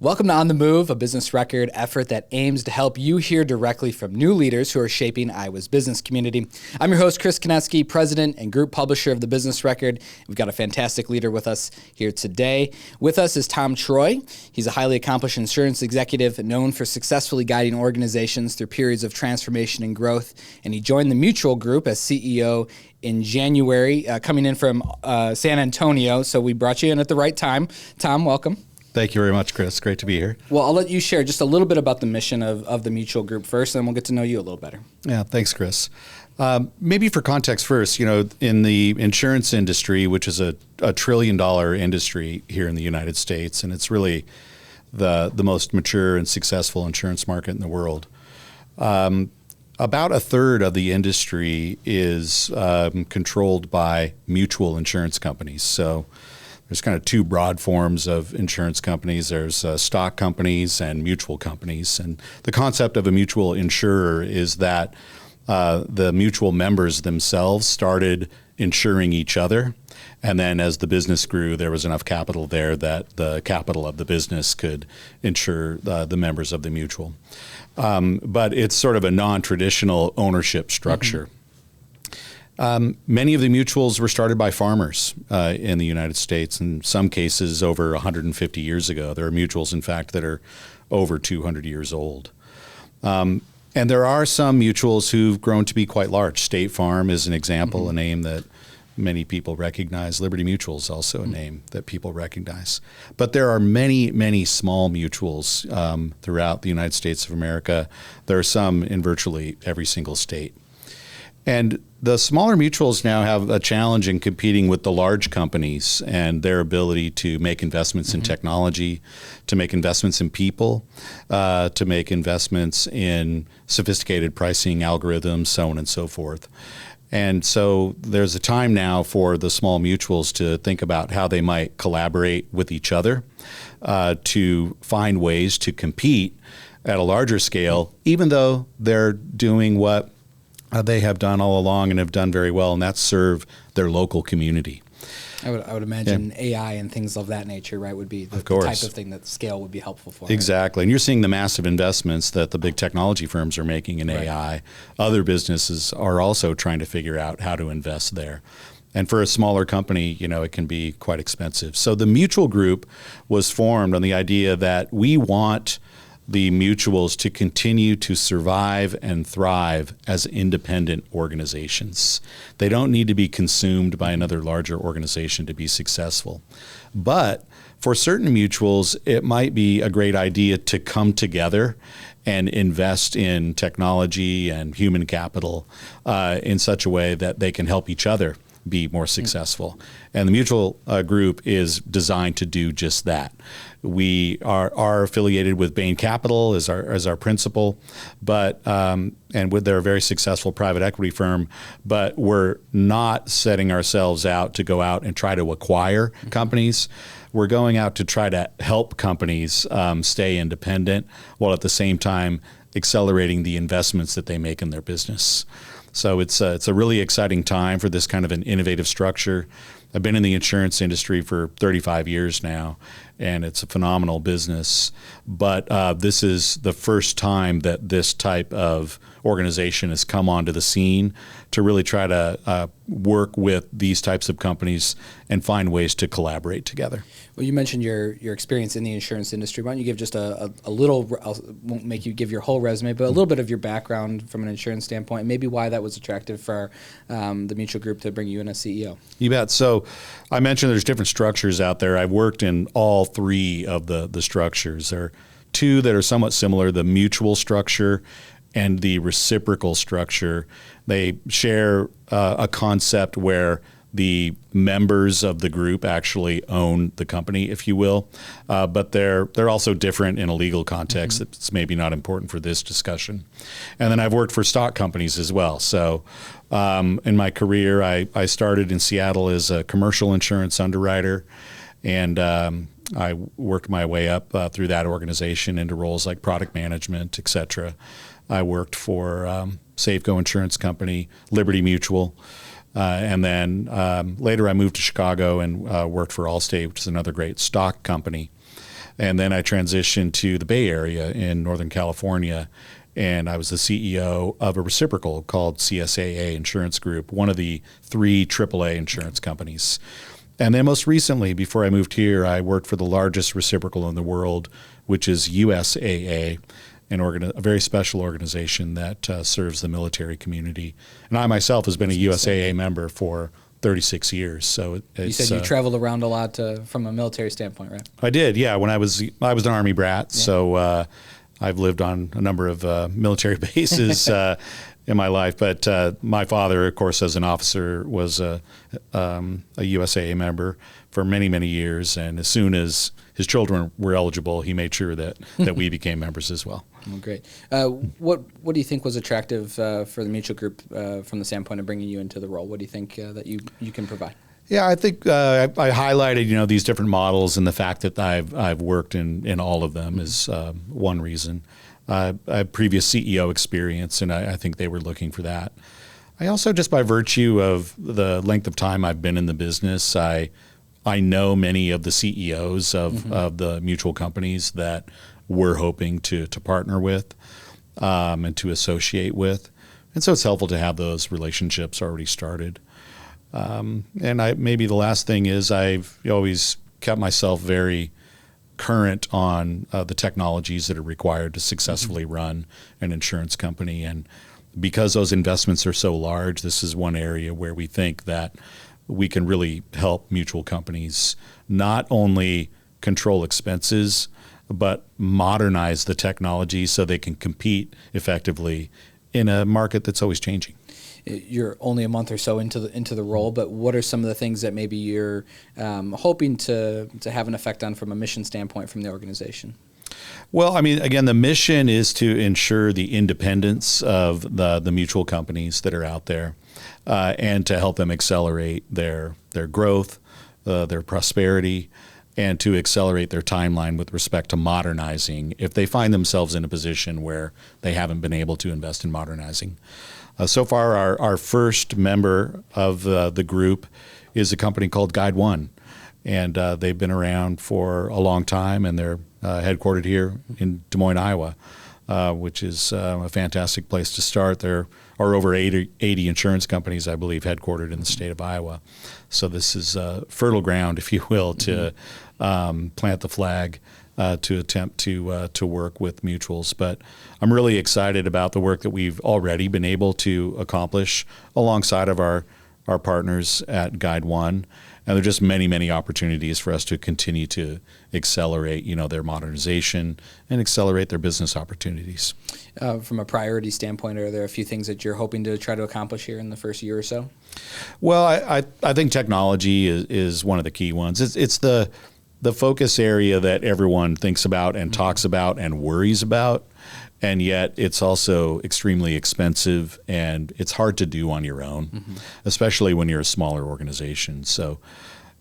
Welcome to On the Move, a business record effort that aims to help you hear directly from new leaders who are shaping Iowa's business community. I'm your host, Chris Conetzkey, president and group publisher of the Business Record. We've got a fantastic leader with us here today. With us is Tom Troy. He's a highly accomplished insurance executive known for successfully guiding organizations through periods of transformation and growth, and he joined the Mutual Group as CEO in January, coming in from San Antonio, so we brought you in at the right time. Tom, welcome. Thank you very much, Chris. Great to be here. Well, I'll let you share just a little bit about the mission of the Mutual Group first, and then we'll get to know you a little better. Yeah, thanks, Chris. Maybe for context first, in the insurance industry, which is a $1 trillion industry here in the United States, and it's really the most mature and successful insurance market in the world. About a third of the industry is controlled by mutual insurance companies. So there's kind of two broad forms of insurance companies. There's stock companies and mutual companies. And the concept of a mutual insurer is that the mutual members themselves started insuring each other. And then as the business grew, there was enough capital there that the capital of the business could insure the members of the mutual. But it's sort of a non-traditional ownership structure. Mm-hmm. Many of the mutuals were started by farmers in the United States, in some cases over 150 years ago. There are mutuals, in fact, that are over 200 years old. And there are some mutuals who've grown to be quite large. State Farm is an example, mm-hmm. a name that many people recognize. Liberty Mutual is also a name that people recognize. But there are many, many small mutuals throughout the United States of America. There are some in virtually every single state. And the smaller mutuals now have a challenge in competing with the large companies and their ability to make investments mm-hmm. in technology, to make investments in people, to make investments in sophisticated pricing algorithms, so on and so forth. And so there's a time now for the small mutuals to think about how they might collaborate with each other to find ways to compete at a larger scale, even though they're doing what they have done all along and have done very well, and that's serve their local community. I would imagine AI and things of that nature, right, would be the type of thing that scale would be helpful for. Exactly. Right? And you're seeing the massive investments that the big technology firms are making in right. AI. Other businesses are also trying to figure out how to invest there. And for a smaller company, it can be quite expensive. So the Mutual Group was formed on the idea that we want the mutuals to continue to survive and thrive as independent organizations. They don't need to be consumed by another larger organization to be successful. But for certain mutuals, it might be a great idea to come together and invest in technology and human capital in such a way that they can help each other be more successful. And the Mutual Group is designed to do just that. We are affiliated with Bain Capital as our principal, but they're a very successful private equity firm, but we're not setting ourselves out to go out and try to acquire mm-hmm. companies. We're going out to try to help companies stay independent while at the same time accelerating the investments that they make in their business. So it's a really exciting time for this kind of an innovative structure. I've been in the insurance industry for 35 years now, and it's a phenomenal business. But this is the first time that this type of organization has come onto the scene to really try to work with these types of companies and find ways to collaborate together. Well, you mentioned your experience in the insurance industry. Why don't you give just a little, I won't make you give your whole resume, but a little bit of your background from an insurance standpoint, and maybe why that was attractive for the Mutual Group to bring you in as CEO. You bet. So I mentioned there's different structures out there. I've worked in all three of the structures. There are two that are somewhat similar, the mutual structure and the reciprocal structure. They share a concept where the members of the group actually own the company, if you will, but they're also different in a legal context. Mm-hmm. It's maybe not important for this discussion. And then I've worked for stock companies as well. So in my career, I started in Seattle as a commercial insurance underwriter, and I worked my way up through that organization into roles like product management, et cetera. I worked for Safeco Insurance Company, Liberty Mutual, and then later I moved to Chicago and worked for Allstate, which is another great stock company. And then I transitioned to the Bay Area in Northern California, and I was the CEO of a reciprocal called CSAA Insurance Group, one of the 3 AAA insurance companies. And then most recently, before I moved here, I worked for the largest reciprocal in the world, which is USAA, a very special organization that serves the military community. And I myself has been a USAA member for 36 years. So you said you traveled around a lot from a military standpoint, right? I did, yeah. When I was an Army brat, so I've lived on a number of military bases in my life. But my father, of course, as an officer, was a USAA member for many, many years. And as soon as his children were eligible, he made sure that we became members as well. Oh, great. What do you think was attractive for the Mutual Group from the standpoint of bringing you into the role? What do you think that you can provide? Yeah, I think I highlighted these different models, and the fact that I've worked in all of them is one reason. I have previous CEO experience, and I think they were looking for that. I also, just by virtue of the length of time I've been in the business, I know many of the CEOs of the mutual companies that we're hoping to partner with and to associate with. And so it's helpful to have those relationships already started. And maybe the last thing is I've always kept myself very current on the technologies that are required to successfully run an insurance company. And because those investments are so large, this is one area where we think that we can really help mutual companies not only control expenses, but modernize the technology so they can compete effectively in a market that's always changing. You're only a month or so into the role, but what are some of the things that maybe you're hoping to have an effect on from a mission standpoint from the organization? Well, I mean, again, the mission is to ensure the independence of the mutual companies that are out there, and to help them accelerate their growth, their prosperity, and to accelerate their timeline with respect to modernizing if they find themselves in a position where they haven't been able to invest in modernizing. So far, our first member of the group is a company called Guide One, and they've been around for a long time, and they're headquartered here in Des Moines, Iowa, which is a fantastic place to start. There are over 80 insurance companies, I believe, headquartered in the state of Iowa. So this is fertile ground, if you will, to plant the flag, to attempt to work with mutuals. But I'm really excited about the work that we've already been able to accomplish alongside of our partners at Guide One. And there are just many, many opportunities for us to continue to accelerate, their modernization and accelerate their business opportunities. From a priority standpoint, are there a few things that you're hoping to try to accomplish here in the first year or so? Well, I think technology is one of the key ones. It's the focus area that everyone thinks about and talks about and worries about, and yet it's also extremely expensive and it's hard to do on your own, especially when you're a smaller organization. So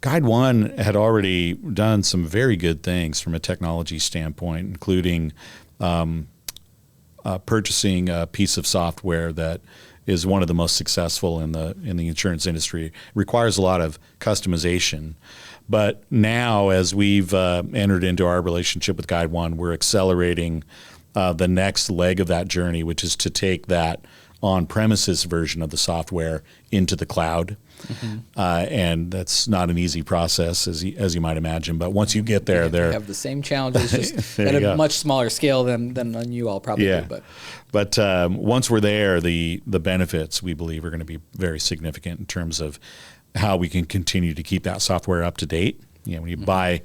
Guide One had already done some very good things from a technology standpoint, including purchasing a piece of software that is one of the most successful in the insurance industry. It requires a lot of customization. But now, as we've entered into our relationship with Guide One, we're accelerating the next leg of that journey, which is to take that on-premises version of the software into the cloud. And that's not an easy process, as you might imagine. But once you get there, they have the same challenges, just at a much smaller scale than you all probably do. But once we're there, the benefits, we believe, are going to be very significant in terms of how we can continue to keep that software up to date. When you buy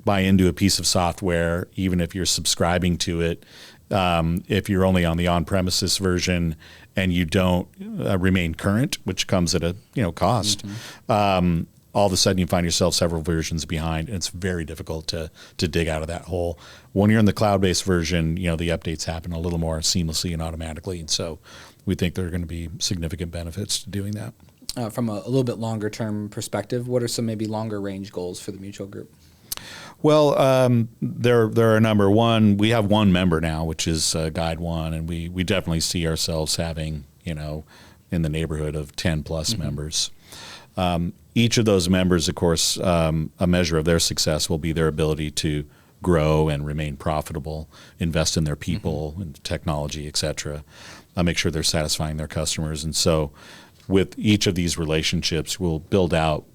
into a piece of software, even if you're subscribing to it, if you're only on the on-premises version and you don't remain current, which comes at a cost, all of a sudden you find yourself several versions behind, and it's very difficult to dig out of that hole. When you're in the cloud-based version, the updates happen a little more seamlessly and automatically, and so we think there are going to be significant benefits to doing that. From a little bit longer term perspective, what are some maybe longer range goals for the Mutual Group? Well, there are a number. One, we have one member now, which is Guide One, and we definitely see ourselves having, in the neighborhood of 10 plus members. Each of those members, of course, a measure of their success will be their ability to grow and remain profitable, invest in their people and technology, et cetera, make sure they're satisfying their customers. And so with each of these relationships, we'll build out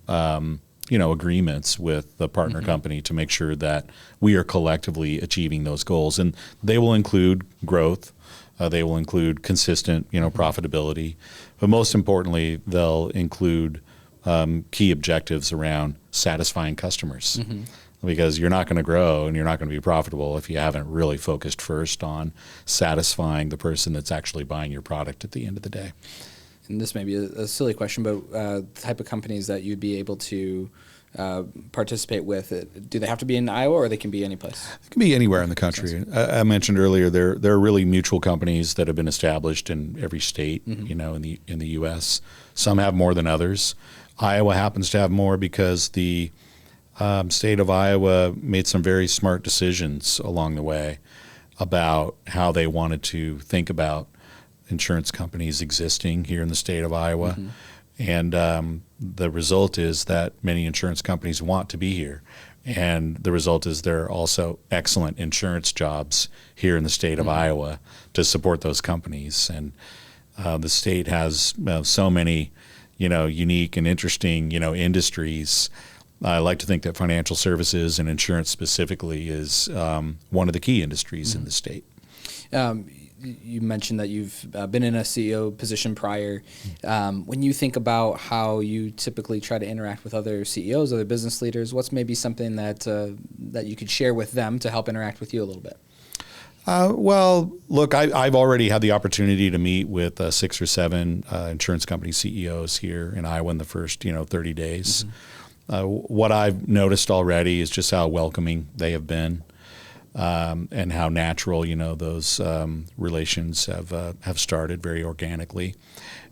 agreements with the partner company to make sure that we are collectively achieving those goals. And they will include growth. They will include consistent, profitability. But most importantly, they'll include key objectives around satisfying customers. Because you're not going to grow and you're not going to be profitable if you haven't really focused first on satisfying the person that's actually buying your product at the end of the day. And this may be a silly question, but the type of companies that you'd be able to participate with, do they have to be in Iowa or they can be any place? It can be anywhere in the country. I mentioned earlier there are really mutual companies that have been established in every state, in the U.S. Some have more than others. Iowa happens to have more because the state of Iowa made some very smart decisions along the way about how they wanted to think about insurance companies existing here in the state of Iowa. And the result is that many insurance companies want to be here. And the result is there are also excellent insurance jobs here in the state of Iowa to support those companies. And the state has so many, unique and interesting, industries. I like to think that financial services and insurance specifically is one of the key industries in the state. You mentioned that you've been in a CEO position prior. When you think about how you typically try to interact with other CEOs, other business leaders, what's maybe something that you could share with them to help interact with you a little bit? Well, look, I've already had the opportunity to meet with 6 or 7 insurance company CEOs here in Iowa in the first 30 days. What I've noticed already is just how welcoming they have been. And how natural, those relations have started very organically.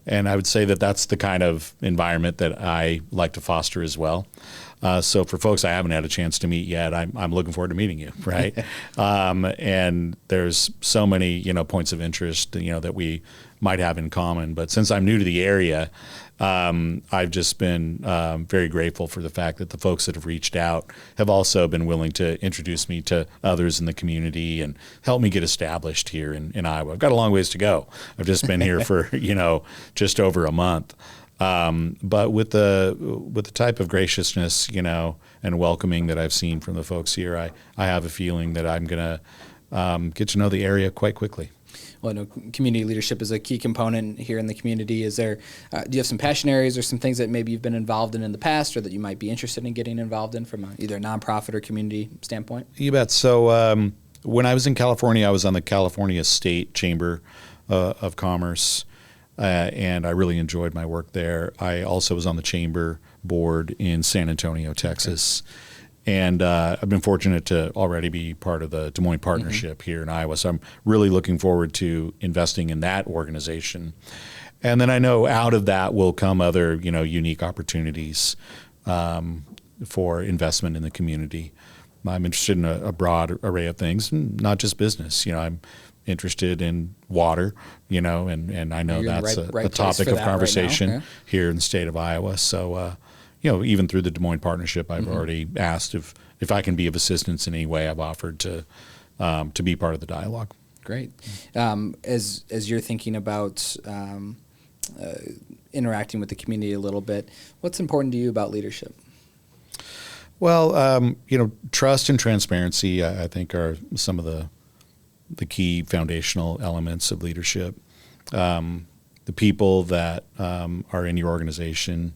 And I would say that that's the kind of environment that I like to foster as well. So for folks I haven't had a chance to meet yet, I'm looking forward to meeting you, right? And there's so many, points of interest, that we might have in common. But since I'm new to the area, I've just been very grateful for the fact that the folks that have reached out have also been willing to introduce me to others in the community and help me get established here in Iowa. I've got a long ways to go. I've just been here for just over a month. But with the type of graciousness and welcoming that I've seen from the folks here, I have a feeling that I'm going to get to know the area quite quickly. Well, I know community leadership is a key component here in the community. Is there, do you have some passion areas or some things that maybe you've been involved in the past or that you might be interested in getting involved in from either a nonprofit or community standpoint? You bet. So when I was in California, I was on the California State Chamber of Commerce, and I really enjoyed my work there. I also was on the chamber board in San Antonio, Texas. Okay. And I've been fortunate to already be part of the Des Moines Partnership here in Iowa. So I'm really looking forward to investing in that organization. And then I know out of that will come other, unique opportunities for investment in the community. I'm interested in a broad array of things, not just business. I'm interested in water, and I know that's a topic of conversation right here in the state of Iowa. So, even through the Des Moines Partnership, I've already asked if I can be of assistance in any way. I've offered to be part of the dialogue. Great. As you're thinking about interacting with the community a little bit, what's important to you about leadership? Well, trust and transparency, I think, are some of the key foundational elements of leadership. The people that are in your organization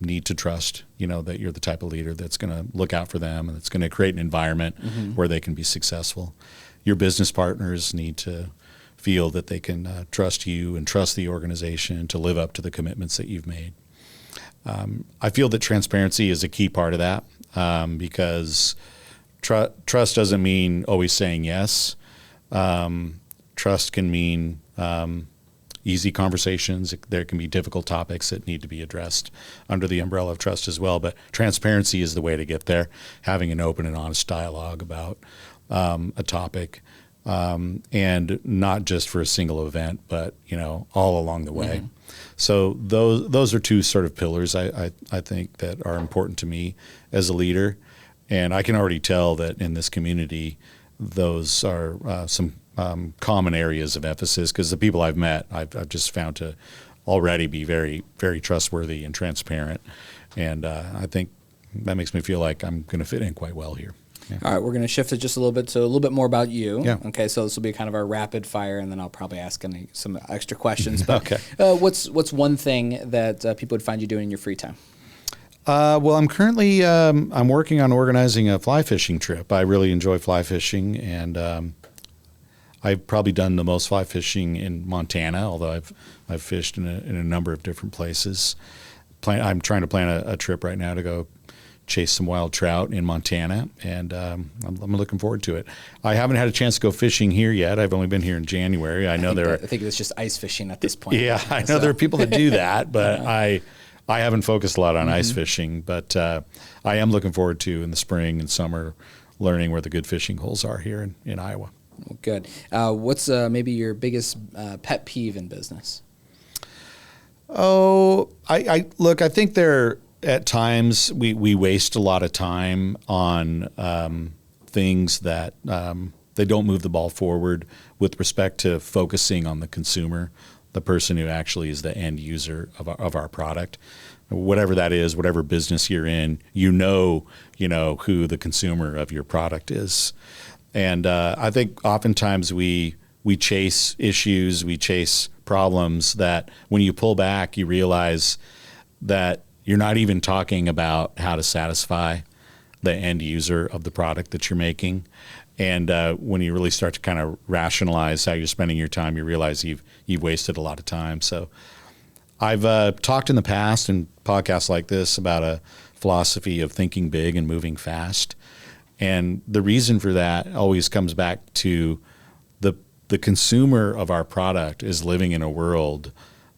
need to trust, that you're the type of leader that's going to look out for them and that's going to create an environment where they can be successful. Your business partners need to feel that they can trust you and trust the organization to live up to the commitments that you've made. I feel that transparency is a key part of that because trust doesn't mean always saying yes. Trust can mean easy conversations. There can be difficult topics that need to be addressed under the umbrella of trust as well. But transparency is the way to get there, having an open and honest dialogue about a topic, and not just for a single event, but all along the way. So those are two sort of pillars I think that are important to me as a leader. And I can already tell that in this community, those are some common areas of emphasis, because the people I've met, I've just found to already be very, very trustworthy and transparent. And I think that makes me feel like I'm going to fit in quite well here. Yeah. All right, we're going to shift it just a little bit to a little bit more about you. Yeah. Okay, so this will be kind of our rapid fire, and then I'll probably ask some extra questions. But Okay. What's one thing that people would find you doing in your free time? Well, I'm currently I'm working on organizing a fly fishing trip. I really enjoy fly fishing, and I've probably done the most fly fishing in Montana, although I've fished in a number of different places. I'm trying to plan a trip right now to go chase some wild trout in Montana, and I'm looking forward to it. I haven't had a chance to go fishing here yet. I've only been here in January. I think it's just ice fishing at this point. Yeah, I know there are people that do that, but I haven't focused a lot on ice fishing. But I am looking forward to, in the spring and summer, learning where the good fishing holes are here in Iowa. Well, good. What's maybe your biggest pet peeve in business? Oh, I think at times we waste a lot of time on things that they don't move the ball forward with respect to focusing on the consumer, the person who actually is the end user of our product. Whatever that is, whatever business you're in, you know who the consumer of your product is. And I think oftentimes we chase issues, we chase problems that when you pull back, you realize that you're not even talking about how to satisfy the end user of the product that you're making. And when you really start to kind of rationalize how you're spending your time, you realize you've wasted a lot of time. So I've talked in the past in podcasts like this about a philosophy of thinking big and moving fast. And the reason for that always comes back to the consumer of our product is living in a world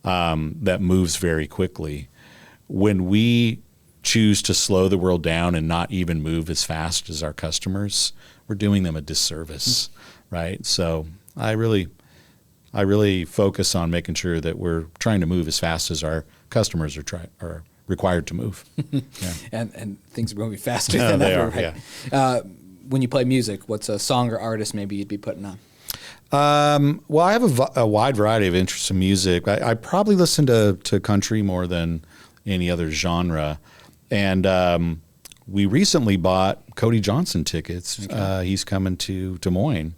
that moves very quickly. When we choose to slow the world down and not even move as fast as our customers, we're doing them a disservice, right? So I really focus on making sure that we're trying to move as fast as our customers are required to move. Yeah. and things are moving faster than ever. Right? Yeah. When you play music, what's a song or artist maybe you'd be putting on? Well, I have a wide variety of interests in music. I probably listen to country more than any other genre. And we recently bought Cody Johnson tickets. Okay. He's coming to Des Moines.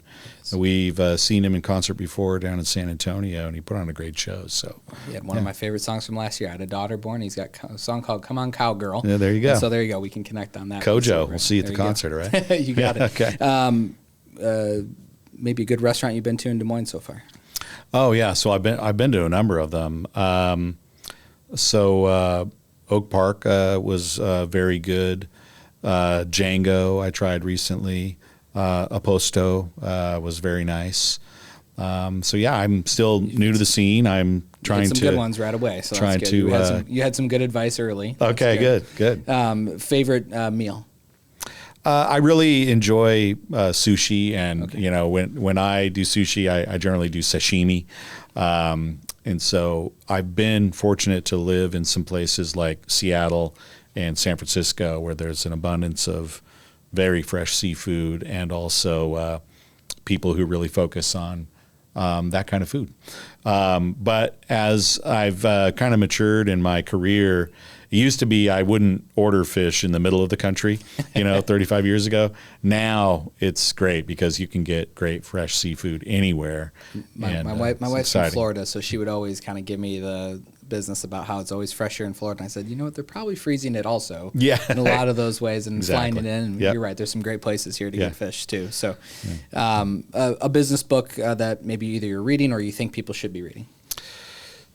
We've seen him in concert before down in San Antonio, and he put on a great show. So he had one of my favorite songs from last year. I had a daughter born. He's got a song called "Come On Cowgirl." Yeah, there you go. And so there you go. We can connect on that. Kojo, we'll see you at the concert, all right? You got it. Okay. Maybe a good restaurant you've been to in Des Moines so far? Oh yeah, so I've been to a number of them. Oak Park was very good. Django I tried recently. Aposto was very nice. So yeah, I'm still new to the scene. I'm trying some good ones right away. So trying that's good. to you had some good advice early. Okay, good. Favorite meal? I really enjoy sushi, and when I do sushi, I generally do sashimi. And so I've been fortunate to live in some places like Seattle and San Francisco, where there's an abundance of very fresh seafood, and also people who really focus on that kind of food. But as I've kind of matured in my career, it used to be I wouldn't order fish in the middle of the country, 35 years ago. Now it's great because you can get great fresh seafood anywhere. My wife's from Florida, so she would always kind of give me the business about how it's always fresher in Florida. And I said, you know what, they're probably freezing it also in a lot of those ways and flying it in. And you're right, there's some great places here to get fish too. So a business book that maybe either you're reading or you think people should be reading.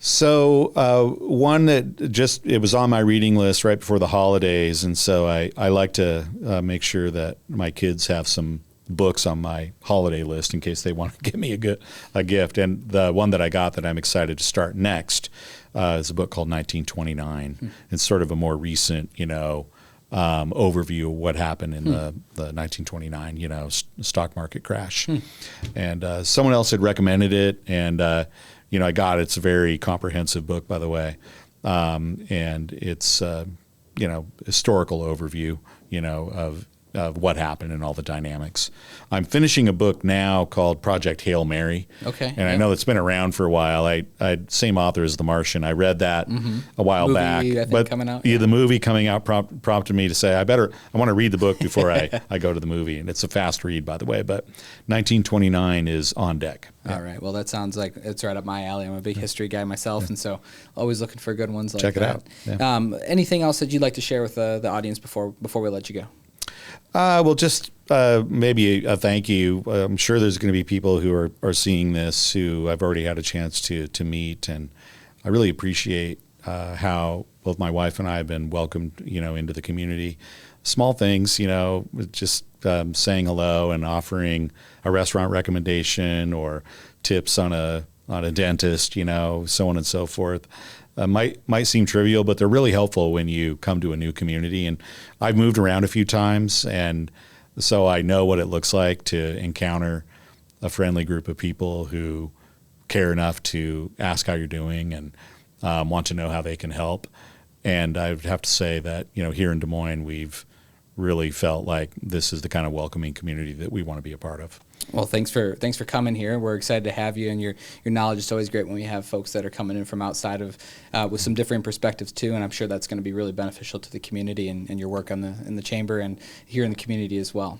So one that it was on my reading list right before the holidays, and so I like to make sure that my kids have some books on my holiday list in case they want to give me a gift. And the one that I got that I'm excited to start next is a book called 1929. It's sort of a more recent, overview of what happened in the 1929, stock market crash. And someone else had recommended it, and I got it. It's a very comprehensive book, by the way, and it's historical overview, of what happened and all the dynamics. I'm finishing a book now called Project Hail Mary. Okay. And I know it's been around for a while. I same author as The Martian. I read that a while Movie, back. I think, but coming out. the movie coming out prompted me to say, I want to read the book before I go to the movie. And it's a fast read, by the way, but 1929 is on deck. All right. Well, that sounds like it's right up my alley. I'm a big history guy myself, and so always looking for good ones like that. Check it out. Yeah. Anything else that you'd like to share with the audience before we let you go? Well, just maybe a thank you. I'm sure there's going to be people who are seeing this who I've already had a chance to meet, and I really appreciate how both my wife and I have been welcomed, into the community. Small things, just saying hello and offering a restaurant recommendation or tips on a dentist, so on and so forth. Might seem trivial, but they're really helpful when you come to a new community. And I've moved around a few times, and so I know what it looks like to encounter a friendly group of people who care enough to ask how you're doing and want to know how they can help. And I would have to say that, here in Des Moines, we've really felt like this is the kind of welcoming community that we want to be a part of. Well, thanks for coming here. We're excited to have you, and your knowledge is always great when we have folks that are coming in from outside of with some different perspectives too. And I'm sure that's going to be really beneficial to the community and your work in the chamber and here in the community as well.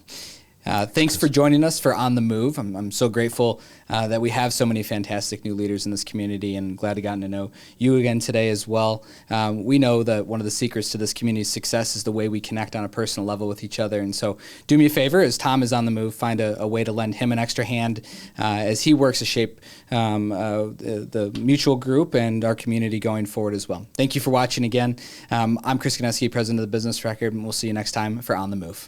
Thanks for joining us for On the Move. I'm so grateful that we have so many fantastic new leaders in this community, and glad to gotten to know you again today as well. We know that one of the secrets to this community's success is the way we connect on a personal level with each other. And so do me a favor, as Tom is on the move, find a way to lend him an extra hand as he works to shape the mutual group and our community going forward as well. Thank you for watching again. I'm Chris Conetzkey, President of the Business Record, and we'll see you next time for On the Move.